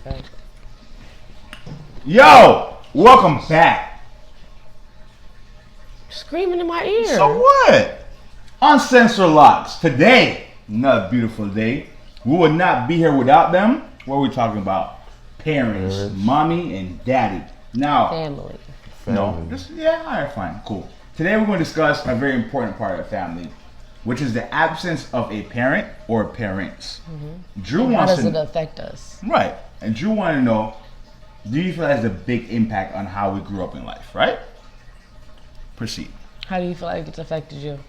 Okay. Yo, welcome back. Screaming in my ear. So what? Uncensored Locks. Today, another beautiful day. We would not be here without them. What are we talking about? Parents, mommy and daddy. Now, Family. no, just yeah, all right, fine, cool. Today we're going to discuss a very important part of the family, which is the absence of a parent or parents. Drew How wants does it to affect us? right, and Drew wanted to know: do you feel that has a big impact on how we grew up in life? Right. Proceed. How do you feel like it's affected you?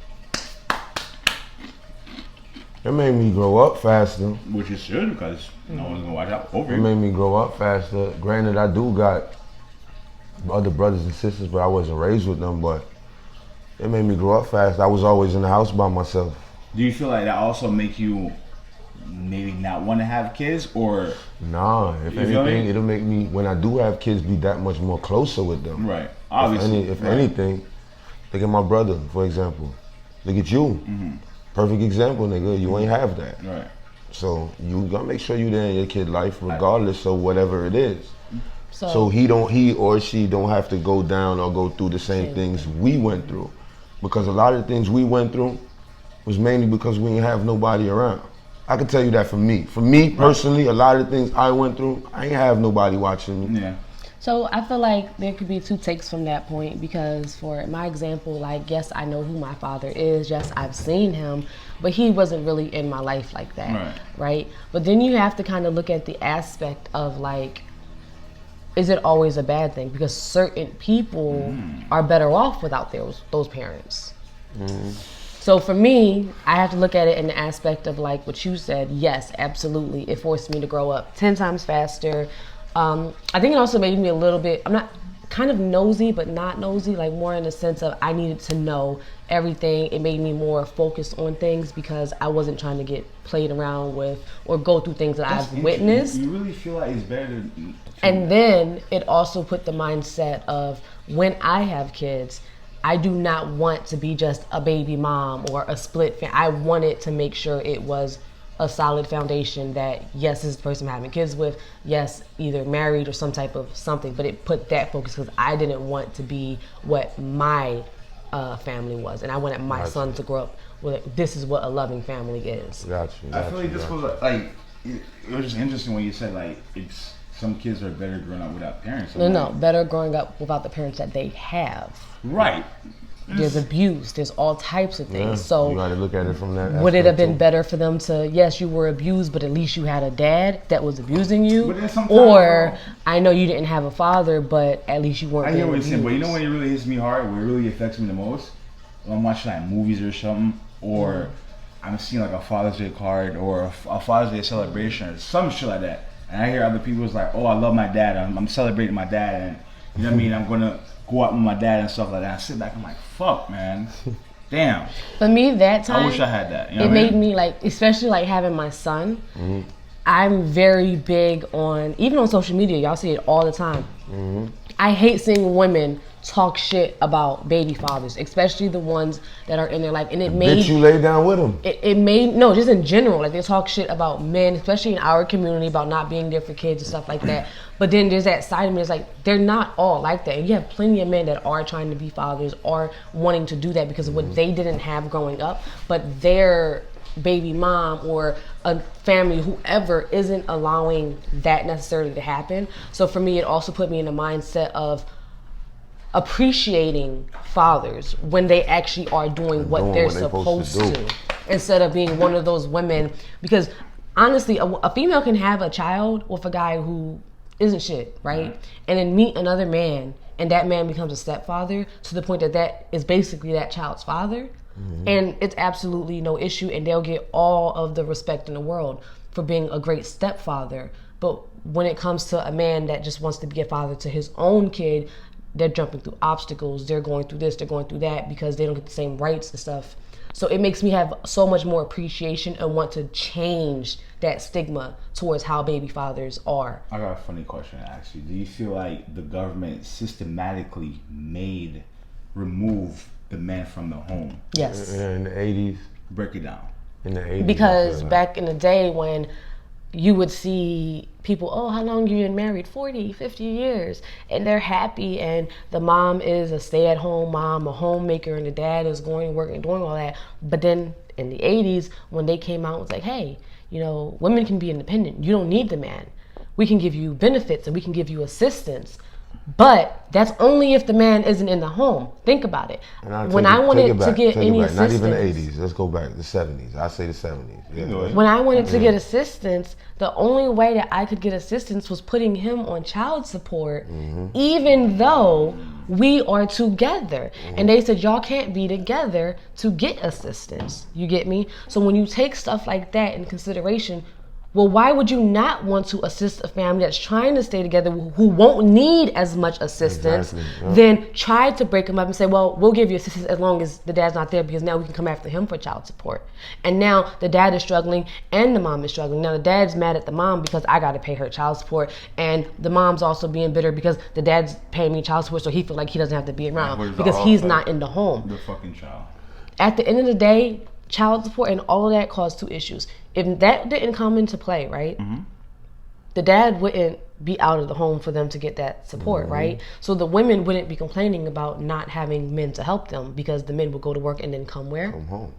It made me grow up faster. Which it should, because no one's gonna watch out over It you. made me grow up faster. Granted, I do got other brothers and sisters, but I wasn't raised with them. But it made me grow up fast. I was always in the house by myself. Do you feel like that also make you maybe not want to have kids, or Nah, if You feel anything, me? it'll make me, when I do have kids, be that much more closer with them. right? Obviously, If right. anything, look at my brother, for example. Look at you. Perfect example, nigga. You ain't have that. Right. So you gotta make sure you there in your kid life, regardless of whatever it is. So So he or she don't have to go down or go through the same things we went through, because a lot of the things we went through was mainly because we didn't have nobody around. I can tell you that for me. For me personally, a lot of the things I went through, I ain't have nobody watching me. Yeah. So I feel like there could be two takes from that point, because for my example, like, yes, I know who my father is. Yes, I've seen him, but he wasn't really in my life like that, right? But then you have to kind of look at the aspect of, like, is it always a bad thing? Because certain people are better off without those parents. So for me, I have to look at it in the aspect of, like what you said. Yes, absolutely. It forced me to grow up 10 times faster. I think it also made me a little bit, I'm not kind of nosy, but not nosy, like more in the sense of I needed to know everything. It made me more focused on things because I wasn't trying to get played around with or go through things that That's I've witnessed. You really feel like it's better to And then it also put the mindset of, when I have kids, I do not want to be just a baby mom or a split family. I wanted to make sure it was a solid foundation that, yes, this is the person I'm having kids with, yes, either married or some type of something, but it put that focus because I didn't want to be what my family was. And I wanted my son to grow up with, this is what a loving family is. Got you. I feel like this was like it was just interesting when you said like it's some kids are better growing up without parents. No, better growing up without the parents that they have. Right. There's abuse. There's all types of things. Yeah, So you gotta look at it from that would it have aspect, been too. better for them to, yes, you were abused, but at least you had a dad that was abusing you? But then sometimes, Or, bro, I know you didn't have a father, but at least you weren't I hear being what you're saying, but you know abused. when it really hits me hard, where it really affects me the most? When I'm watching like movies or something, or I'm seeing like a Father's Day card or a Father's Day celebration or some shit like that, and I hear other people's like, "Oh, I love my dad. I'm celebrating my dad," and you know what I mean. I'm gonna go out with my dad and stuff like that. I sit back, I'm like, "Fuck, man, damn." For me, that time, I wish I had that. You know it what I made mean? me like, especially like having my son, I'm very big on, even on social media, y'all see it all the time. I hate seeing women talk shit about baby fathers, especially the ones that are in their life. And it made Bitch, you lay down with him. it made, no, just in general, like they talk shit about men, especially in our community, about not being there for kids and stuff like that. But then there's that side of me, it's like, they're not all like that. And you have plenty of men that are trying to be fathers, are wanting to do that because of what they didn't have growing up, but their baby mom or a family, whoever, isn't allowing that necessarily to happen. So for me, it also put me in a mindset of appreciating fathers when they actually are doing what they're supposed to, instead of being one of those women. Because honestly, a female can have a child with a guy who isn't shit, right? And then meet another man, and that man becomes a stepfather to the point that that is basically that child's father. And it's absolutely no issue, and they'll get all of the respect in the world for being a great stepfather. But when it comes to a man that just wants to be a father to his own kid, they're jumping through obstacles, they're going through this, they're going through that, because they don't get the same rights and stuff. So it makes me have so much more appreciation and want to change that stigma towards how baby fathers are. I got a funny question to ask you. Do you feel like the government systematically remove the man from the home? Yes. In the 80s. Break it down. In the 80s. Because back in the day when you would see people, oh, how long you been married? 40, 50 years. And they're happy, and the mom is a stay-at-home mom, a homemaker, and the dad is going to work and doing all that. But then in the 80s, when they came out, it was like, hey, you know, women can be independent. You don't need the man. We can give you benefits and we can give you assistance. But that's only if the man isn't in the home. Think about it. When I wanted to get any assistance, not even the 80s. Let's go back the 70s. I say the 70s. Yeah. When I wanted to get assistance, the only way that I could get assistance was putting him on child support, even though we are together. And they said, y'all can't be together to get assistance. You get me? So when you take stuff like that in consideration, well, why would you not want to assist a family that's trying to stay together who won't need as much assistance than try to break them up and say, well, we'll give you assistance as long as the dad's not there because now we can come after him for child support. And now the dad is struggling and the mom is struggling. Now the dad's mad at the mom because I got to pay her child support, and the mom's also being bitter because the dad's paying me child support so he feels like he doesn't have to be around because he's not in the home. The fucking child. At the end of the day, child support and all of that caused two issues. If that didn't come into play, right, the dad wouldn't be out of the home for them to get that support, right? So the women wouldn't be complaining about not having men to help them because the men would go to work and then come where?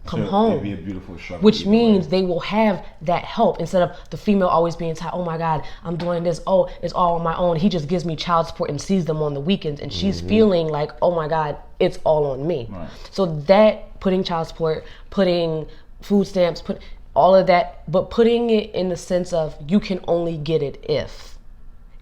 Come home. It'd be a beautiful struggle. Which means they will have that help instead of the female always being tired. Oh my God, I'm doing this. Oh, it's all on my own. He just gives me child support and sees them on the weekends, and she's feeling like, oh my God, it's all on me. Right. So that putting child support, putting food stamps, all of that, but putting it in the sense of you can only get it if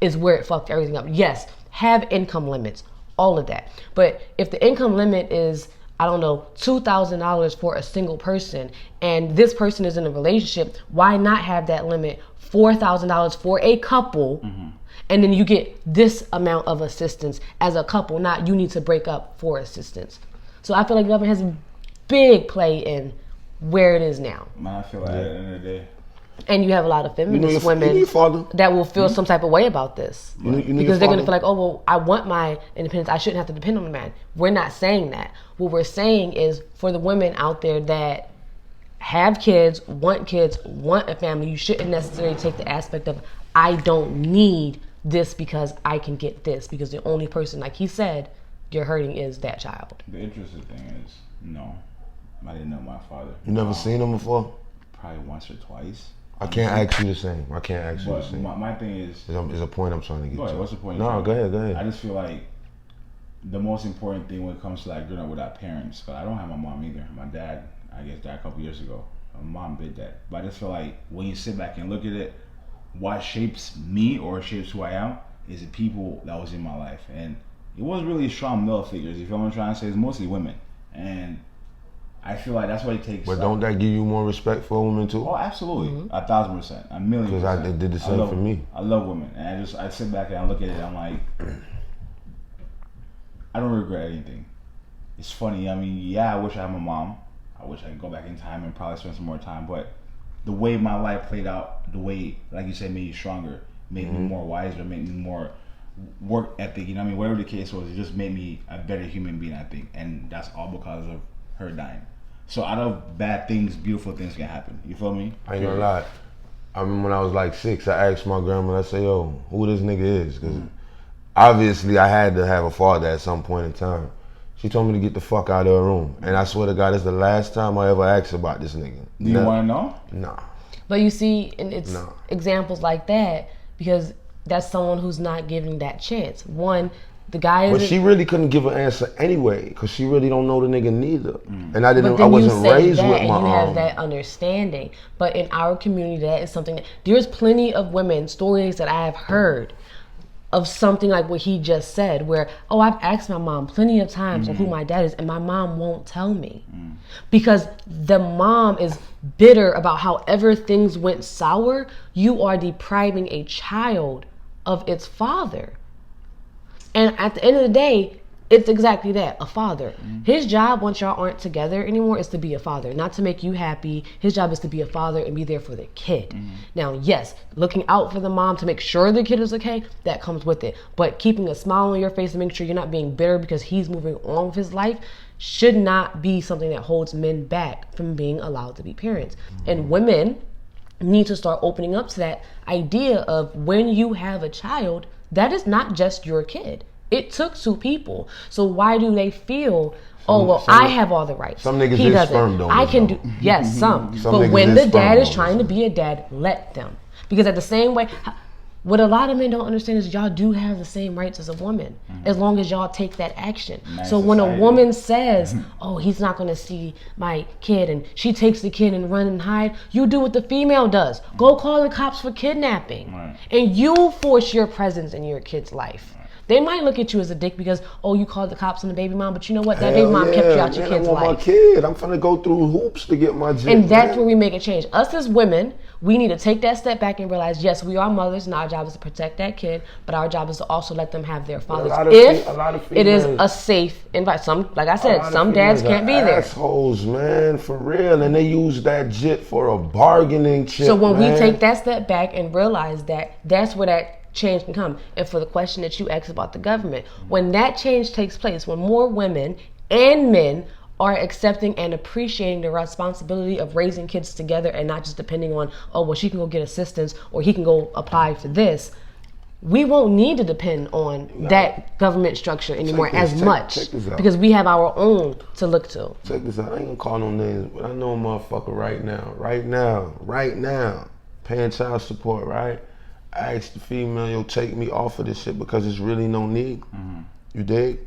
is where it fucked everything up. Yes, have income limits, all of that. But if the income limit is, I don't know, $2,000 for a single person and this person is in a relationship, why not have that limit $4,000 for a couple? And then you get this amount of assistance as a couple, not you need to break up for assistance. So I feel like the government has a big play in where it is now. Man, I feel like at the end of the day. And you have a lot of feminist women that will feel some type of way about this. Because they're going to feel like, oh, well, I want my independence. I shouldn't have to depend on a man. We're not saying that. What we're saying is for the women out there that have kids, want a family, you shouldn't necessarily take the aspect of, I don't need this because I can get this. Because the only person, like he said, you're hurting is that child. The interesting thing is, no, I didn't know my father. You never seen him before? Probably once or twice. I can't ask you the same. I can't ask you the same. My thing is... There's a point I'm trying to get to. What's the point? No, go ahead. I just feel like the most important thing when it comes to like growing up with our parents, but I don't have my mom either. My dad, I guess, died a couple years ago. My mom did that. But I just feel like when you sit back and look at it, what shapes me or shapes who I am is the people that was in my life. And it wasn't really strong male figures. You feel what I'm trying to say? It's mostly women. And I feel like that's what it takes. But don't that give you more respect for women too? Oh, absolutely. 1,000%. 1,000,000%. Because I did the same for me. I love women. And I sit back and I look at it and I'm like, I don't regret anything. It's funny. I mean, yeah, I wish I had my mom. I wish I could go back in time and probably spend some more time. But the way my life played out, the way, like you said, made me stronger, made me more wiser, made me more work ethic, you know what I mean? Whatever the case was, it just made me a better human being, I think. And that's all because of her dying. So out of bad things, beautiful things can happen. You feel me? I ain't gonna lie. I remember when I was like 6, I asked my grandma, I said, yo, who this nigga is? Because obviously I had to have a father at some point in time. She told me to get the fuck out of her room. And I swear to God, it's the last time I ever asked about this nigga. Do you want to know? Nah. But you see, and it's examples like that because that's someone who's not giving that chance. One, the guy is... But she really couldn't give an answer anyway because she really don't know the nigga neither. And I wasn't raised with my and you have that understanding. But in our community, that is something... There's plenty of women, stories that I have heard of something like what he just said where, oh, I've asked my mom plenty of times on who my dad is and my mom won't tell me. Because the mom is bitter about however things went sour, you are depriving a child of its father. And at the end of the day, it's exactly that, a father. His job, once y'all aren't together anymore, is to be a father, not to make you happy. His job is to be a father and be there for the kid. Now, yes, looking out for the mom to make sure the kid is okay, that comes with it. But keeping a smile on your face and making sure you're not being bitter because he's moving on with his life should not be something that holds men back from being allowed to be parents. And women, need to start opening up to that idea of when you have a child, that is not just your kid. It took two people. So why do they feel, oh, well, I have all the rights? Some niggas he is doesn't. sperm donors, I can though. do, yes, some. Some But niggas when is the sperm dad is donors. trying to be a dad, let them. Because at the same way, what a lot of men don't understand is y'all do have the same rights as a woman, as long as y'all take that action. Nice so when society. a woman says, oh, he's not going to see my kid, and she takes the kid and run and hide, you do what the female does. Go call the cops for kidnapping. Right. And you force your presence in your kid's life. They might look at you as a dick because, oh, you called the cops on the baby mom, but you know what? That baby mom kept you out your kid's I want life. my kid. I'm finna go through hoops to get my jit. And that's where we make a change. Us as women, we need to take that step back and realize, yes, we are mothers, and our job is to protect that kid, but our job is to also let them have their fathers. If a lot of it is females- a safe environment. Some, like I said, some dads can't be there. Assholes, man, for real, and they use that jit for a bargaining chip. So when man. we take that step back and realize that, that's where that change can come. And for the question that you asked about the government, when that change takes place, when more women and men are accepting and appreciating the responsibility of raising kids together and not just depending on, oh, well, she can go get assistance or he can go apply for this, we won't need to depend on that government structure anymore Check much this out. because we have our own to look to. Check this out. I ain't gonna call no names, but I know a motherfucker right now, paying child support, right? I asked the female, yo, take me off of this shit because there's really no need. You dig?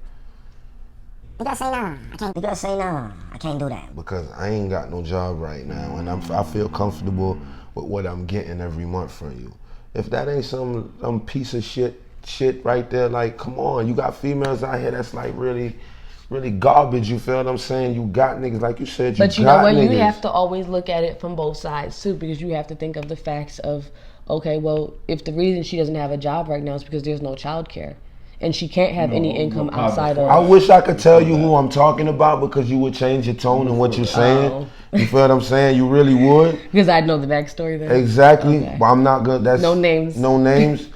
You gotta say no. You gotta say no. I can't do that. Because I ain't got no job right now, and I feel comfortable with what I'm getting every month from you. If that ain't some piece of shit right there, like, come on, you got females out here that's like really garbage. You feel what I'm saying? You got niggas, like you said. But you know got what? niggas. You have to always look at it from both sides too, because you have to think of the facts of, okay, well, if the reason she doesn't have a job right now is because there's no childcare, and she can't have any income outside of. I wish I could tell you who I'm talking about because you would change your tone and what you're saying. You feel what I'm saying? You really would. Because I know the backstory there. Exactly. Okay. But I'm not good. That's No names. No names.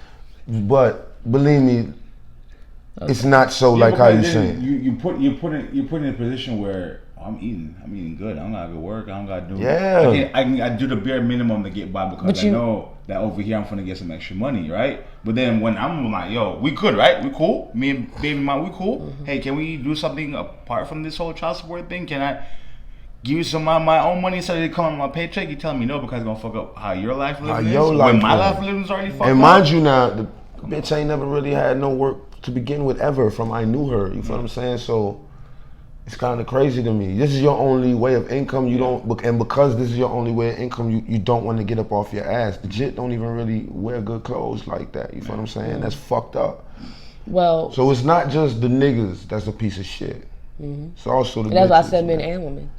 But believe me, it's not so like how you saying. You put in a position where I'm eating good. I don't gotta go work. I don't gotta do. Yeah. I do the bare minimum to get by because I know that over here I'm gonna get some extra money, right? But then when I'm like, yo, we good, right? We cool. Me and baby mom, we cool. Mm-hmm. Hey, can we do something apart from this whole child support thing? Can I give you some of my own money instead of it come on my paycheck? You telling me no because it's gonna fuck up how your life living is. When my life living is already fucked up. And mind you now, the bitch ain't never really had no work to begin with ever from I knew her. You feel what I'm saying? So it's kind of crazy to me. This is your only way of income. You don't, and because this is your only way of income, you don't want to get up off your ass. The jit don't even really wear good clothes like that. You feel what I'm saying? That's fucked up. Well, So it's not just the niggas that's a piece of shit. It's also the that's why I bitches, said men man. and women.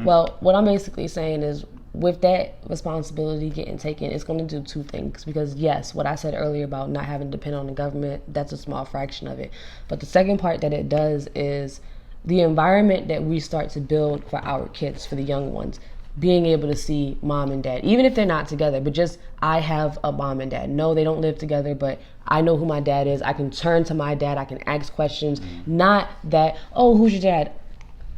Well, what I'm basically saying is, with that responsibility getting taken, it's going to do two things. Because yes, what I said earlier about not having to depend on the government, that's a small fraction of it. But the second part that it does is the environment that we start to build for our kids, for the young ones, being able to see mom and dad, even if they're not together, but just, I have a mom and dad. No, they don't live together, but I know who my dad is. I can turn to my dad. I can ask questions. Not that, oh, who's your dad?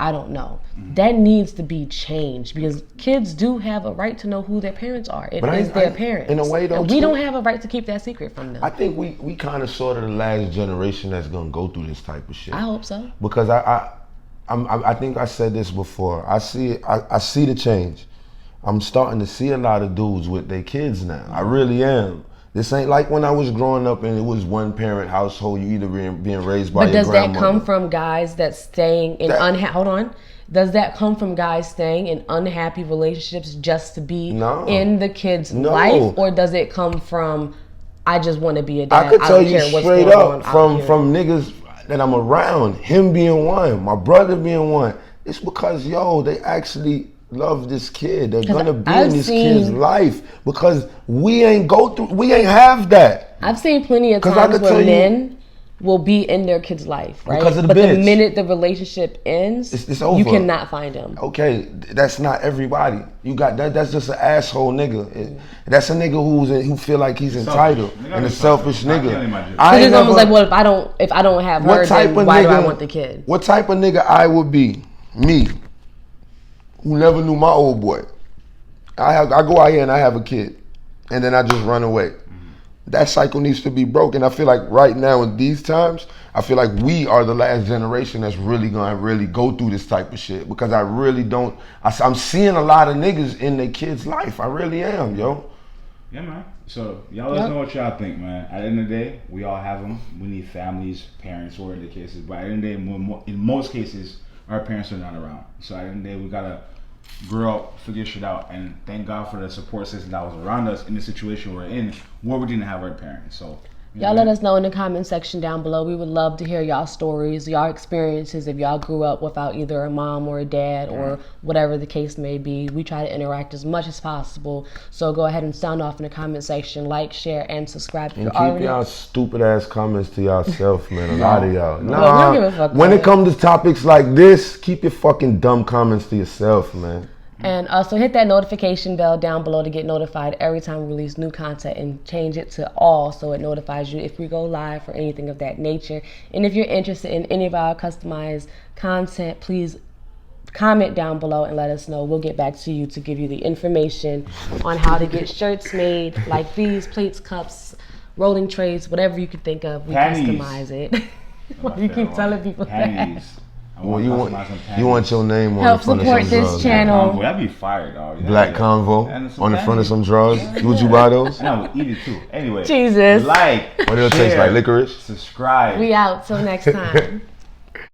I don't know. That needs to be changed because kids do have a right to know who their parents are. It is their parents. In a way, though, and we too, don't have a right to keep that secret from them. I think we kind of sort of the last generation that's gonna go through this type of shit. I hope so. Because I think I said this before. I see the change. I'm starting to see a lot of dudes with their kids now. I really am. This ain't like when I was growing up and it was one parent household. You either being raised by But your does grandmother. that come from guys that's staying in hold on? Does that come from guys staying in unhappy relationships just to be in the kid's life, or does it come from I just want to be a dad? I could tell you care what's straight going up on from niggas that I'm around, him being one, my brother being one. It's because they actually love this kid. They're gonna be in this kid's life because we ain't have that. I've seen plenty of 'Cause I times could where tell you- men will be in their kid's life, right? Because of the but bitch. the minute the relationship ends, It's over. you cannot find him. Okay, that's not everybody. You got that. That's just an asshole nigga. That's a nigga who feel like he's entitled and a selfish nigga. Because it's almost like, well, if I don't have her, then why do I want the kid? What type of nigga I would be? Me, who never knew my old boy. I go out here and I have a kid, and then I just run away. That cycle needs to be broken. I feel like right now in these times, I feel like we are the last generation that's really gonna really go through this type of shit, because I really don't. I'm seeing a lot of niggas in their kids' life. I really am, yo. Yeah, man. So y'all let us know what y'all think, man. At the end of the day, we all have them. We need families, parents, whatever the case is. But at the end of the day, in most cases, our parents are not around. So at the end of the day, we gotta grow up, figure shit out, and thank God for the support system that was around us in the situation we're in, where we didn't have our parents. So y'all let us know in the comment section down below. We would love to hear y'all stories, y'all experiences, if y'all grew up without either a mom or a dad or whatever the case may be. We try to interact as much as possible. So go ahead and sound off in the comment section, like, share, and subscribe. And keep y'all stupid ass comments to yourself, man. A lot of y'all. we don't give a fuck when about it comes to topics like this, keep your fucking dumb comments to yourself, man. And also hit that notification bell down below to get notified every time we release new content, and change it to all so it notifies you if we go live or anything of that nature. And if you're interested in any of our customized content, please comment down below and let us know. We'll get back to you to give you the information on how to get shirts made like these, plates, cups, rolling trays, whatever you could think of. We customize it. You keep telling people that. Well, you want your name on help the front support of some this drawers. channel. Convo. That'd be fire, dog. Black Convo on the front of some drawers. Would you buy those? And I would eat it too. Anyway, Jesus. like, What do it taste like? Licorice? Subscribe. We out till next time.